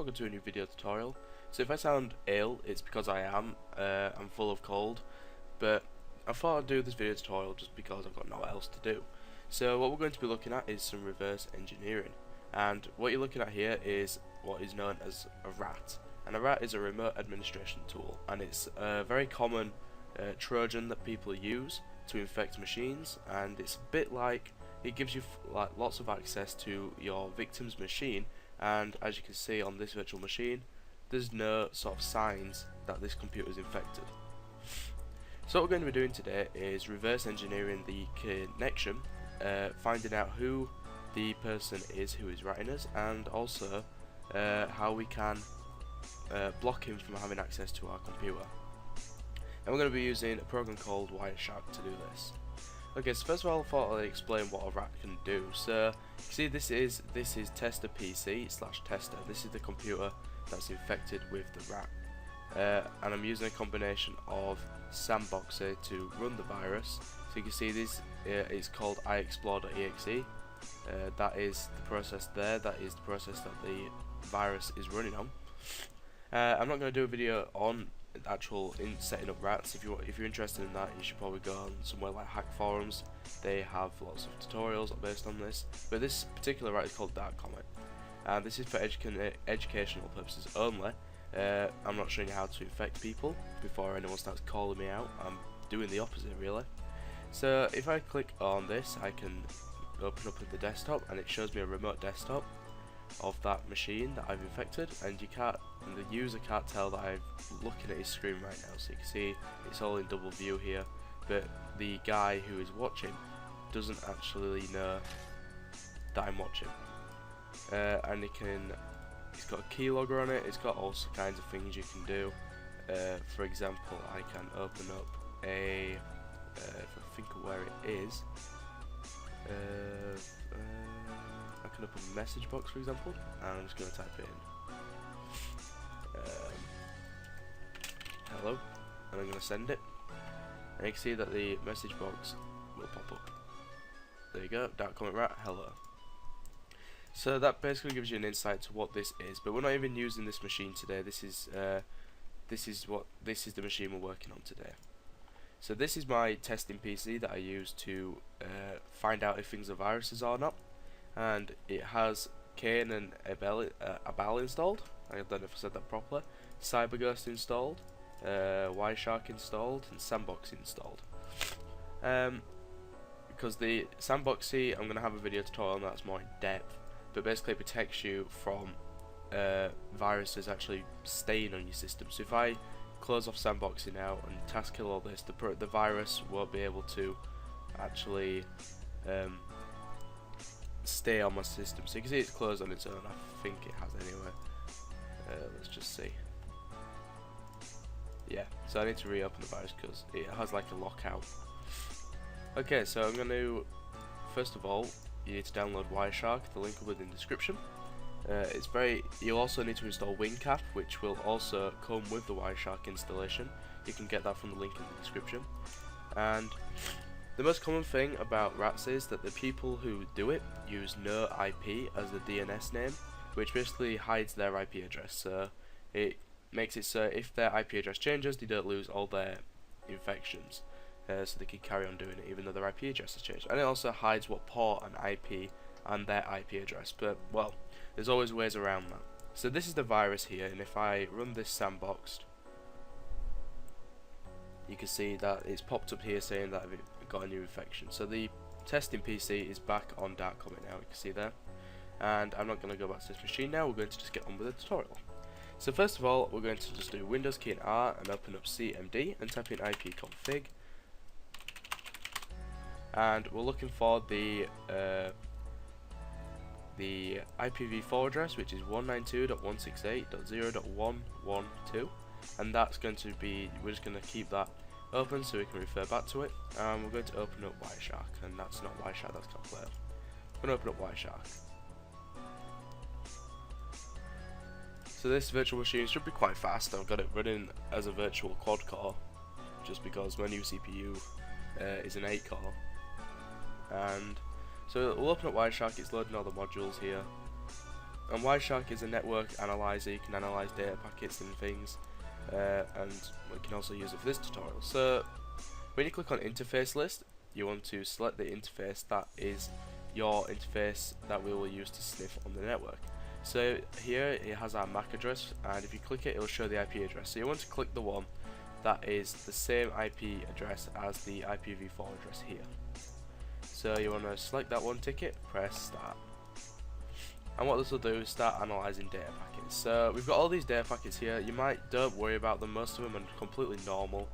welcome to a new video tutorial. So if I sound ill, it's because I am. I'm full of cold, but I thought I'd do this video tutorial just because I've got nothing else to do. So what we're going to be looking at is some reverse engineering, and what you're looking at here is what is known as a RAT, and a RAT is a remote administration tool, and it's a very common Trojan that people use to infect machines, and it's a bit like it gives you lots of access to your victim's machine, and as you can see on this virtual machine, there's no sort of signs that this computer is infected. So what we're going to be doing today is reverse engineering the connection, finding out who the person is who is writing us, and also how we can block him from having access to our computer. And we're going to be using a program called Wireshark to do this. Okay, so first of all I thought I'd explain what a RAT can do. So you see this is tester PC / tester. This is the computer that's infected with the RAT. And I'm using a combination of sandboxer to run the virus. So you can see this is called iExplore.exe. That is the process there. That is the process that the virus is running on. I'm not going to do a video on actual setting up RATs. If you're interested in that, you should probably go on somewhere like Hack Forums. They have lots of tutorials based on this. But this particular RAT is called Dark Comet, and this is for educational purposes only. I'm not showing you how to infect people before anyone starts calling me out. I'm doing the opposite really. So if I click on this, I can open up the desktop, and it shows me a remote desktop of that machine that I've infected, and the user can't tell that I'm looking at his screen right now. So you can see it's all in double view here, but the guy who is watching doesn't actually know that I'm watching. And it's got a keylogger on it. It's got all kinds of things you can do. For example, I can open up if I think of where it is, I can open a message box, for example, and I'm just going to type it in hello, and I'm going to send it, and you can see that the message box will pop up. There you go, Dark Comet RAT, hello. So that basically gives you an insight to what this is, but we're not even using this machine today. This is the machine we're working on today. So this is my testing PC that I use to find out if things are viruses or not, and it has Kane and Abel installed. I don't know if I said that properly. CyberGhost installed, Wireshark installed, and Sandbox installed. Because the Sandboxy, I'm going to have a video tutorial on that's more in depth, but basically it protects you from viruses actually staying on your system. So if I close off Sandboxy now and task kill all this, the virus won't be able to actually stay on my system. So you can see it's closed on its own. I think it has anyway. Let's just see. Yeah, so I need to reopen the virus because it has like a lockout. Okay, so I'm going to, first of all, you need to download Wireshark. The link will be in the description. You'll also need to install WinCap, which will also come with the Wireshark installation. You can get that from the link in the description. And the most common thing about RATs is that the people who do it use no IP as the DNS name, which basically hides their IP address. So it makes it so if their IP address changes, they don't lose all their infections. So they can carry on doing it even though their IP address has changed. And it also hides what port and IP and their IP address. But, well, there's always ways around that. So this is the virus here, and if I run this sandboxed, you can see that it's popped up here saying that I've got a new infection. So the testing PC is back on Dark Comet now, you can see there. And I'm not going to go back to this machine now, we're going to just get on with the tutorial. So first of all, we're going to just do Windows key and R and open up CMD and type in ipconfig. And we're looking for the IPv4 address, which is 192.168.0.112, and that's going to be, we're just going to keep that open so we can refer back to it. And we're going to open up Wireshark, and that's not Wireshark, that's Calculator. I'm going to open up Wireshark. So this virtual machine should be quite fast. I've got it running as a virtual quad core, just because my new CPU is an 8 core. And so we'll open up Wireshark, it's loading all the modules here. And Wireshark is a network analyzer. You can analyze data packets and things, and we can also use it for this tutorial. So when you click on interface list, you want to select the interface that is your interface that we will use to sniff on the network. So here it has our MAC address, and if you click it, it will show the IP address. So you want to click the one that is the same IP address as the IPv4 address here. So you want to select that one ticket, press start. And what this will do is start analysing data packets. So we've got all these data packets here. Don't worry about them, most of them are completely normal.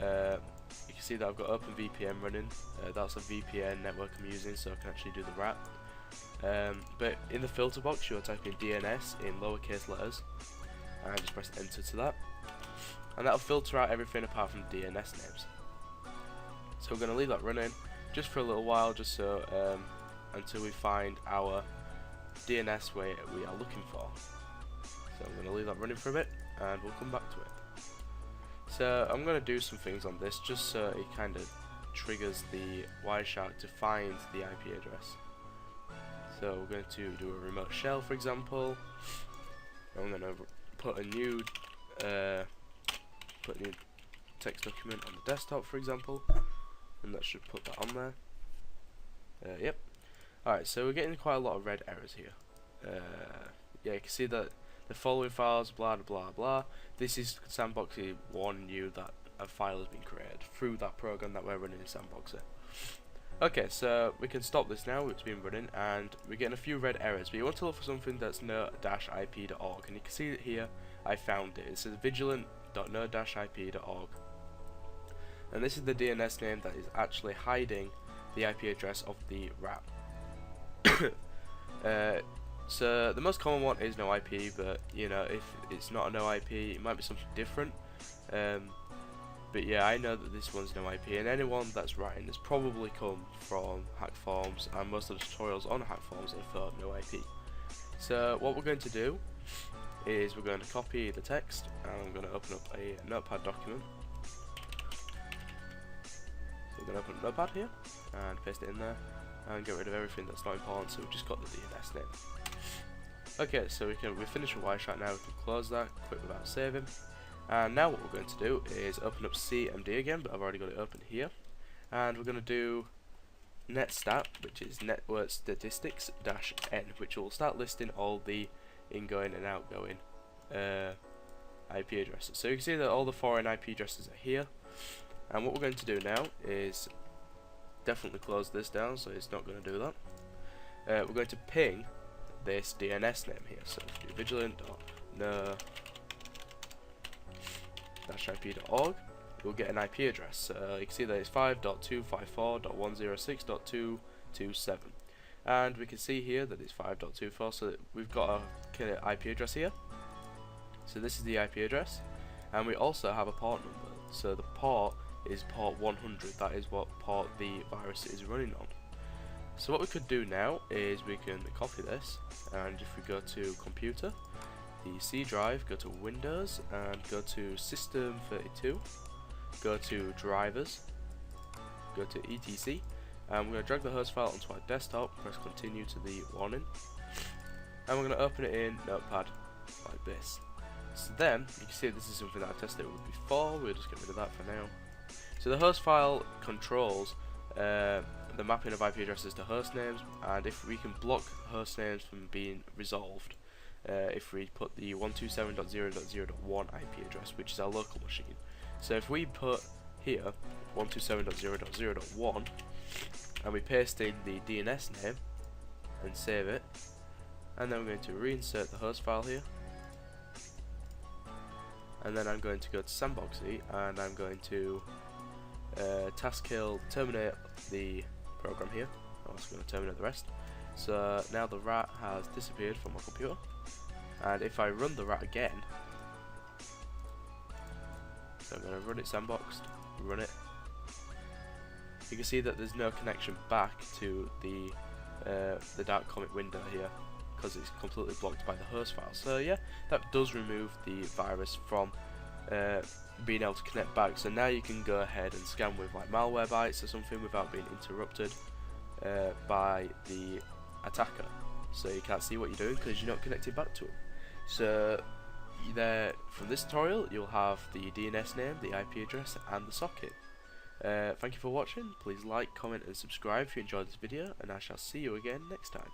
You can see that I've got OpenVPN running. That's a VPN network I'm using, so I can actually do the wrap. But in the filter box, you'll type in DNS in lowercase letters, and just press enter to that. And that'll filter out everything apart from DNS names. So we're going to leave that running just for a little while, just so until we find our DNS we are looking for. So I'm going to leave that running for a bit, and we'll come back to it. So I'm going to do some things on this just so it kind of triggers the Wireshark to find the IP address. So we're going to do a remote shell, for example. I'm going to put a new text document on the desktop, for example, and that should put that on there. Yep. Alright, so we're getting quite a lot of red errors here. Yeah, you can see that the following files, blah blah blah. This is Sandboxer warning you that a file has been created through that program that we're running in Sandboxer. Okay, so we can stop this now. It's been running, and we're getting a few red errors. But you want to look for something that's no-ip.org, and you can see it here. I found it. It says vigilant.no-ip.org, and this is the DNS name that is actually hiding the IP address of the wrap. So the most common one is no IP, but you know, if it's not a no IP, it might be something different. But yeah, I know that this one's no IP, and anyone that's writing has probably come from hack forums, and most of the tutorials on hack forums are for no IP. So what we're going to do is we're going to copy the text, and I'm going to open up a notepad document. So we're going to open a notepad here and paste it in there and get rid of everything that's not important. So we've just got the DNS name. Okay, so we finished with Wireshark now. We can close that, quit without saving. And now what we're going to do is open up CMD again, but I've already got it open here. And we're going to do netstat, which is network statistics -n, which will start listing all the ingoing and outgoing IP addresses. So you can see that all the foreign IP addresses are here. And what we're going to do now is definitely close this down, so it's not going to do that. We're going to ping this DNS name here. So do vigilant.no-ip.org. We'll get an IP address. So you can see that it's 5.254.106.227, and we can see here that it's 5.24. So that we've got a IP address here. So this is the IP address, and we also have a port number. So the port is port 100. That is what port the virus is running on. So what we could do now is we can copy this, and if we go to computer, the C drive, go to Windows, and go to System 32, go to Drivers, go to etc, and we're going to drag the host file onto our desktop, press continue to the warning, and we're going to open it in Notepad like this. So then, you can see this is something that I tested with before. We'll just get rid of that for now. So the host file controls the mapping of IP addresses to host names, and if we can block host names from being resolved, if we put the 127.0.0.1 IP address, which is our local machine. So if we put here 127.0.0.1 and we paste in the DNS name and save it, and then we're going to reinsert the host file here, and then I'm going to go to Sandboxy, and I'm going to task kill, terminate the program here. I'm also going to terminate the rest. So now the rat has disappeared from my computer, and if I run the rat again, so I'm going to run it sandboxed, run it, you can see that there's no connection back to the dark comic window here, because it's completely blocked by the host file. So yeah, that does remove the virus from being able to connect back. So now you can go ahead and scan with like malware bytes or something without being interrupted by the attacker. so you can't see what you're doing because you're not connected back to them. So there, from this tutorial you'll have the DNS name, the IP address and the socket. Thank you for watching. Please like, comment and subscribe if you enjoyed this video, and I shall see you again next time.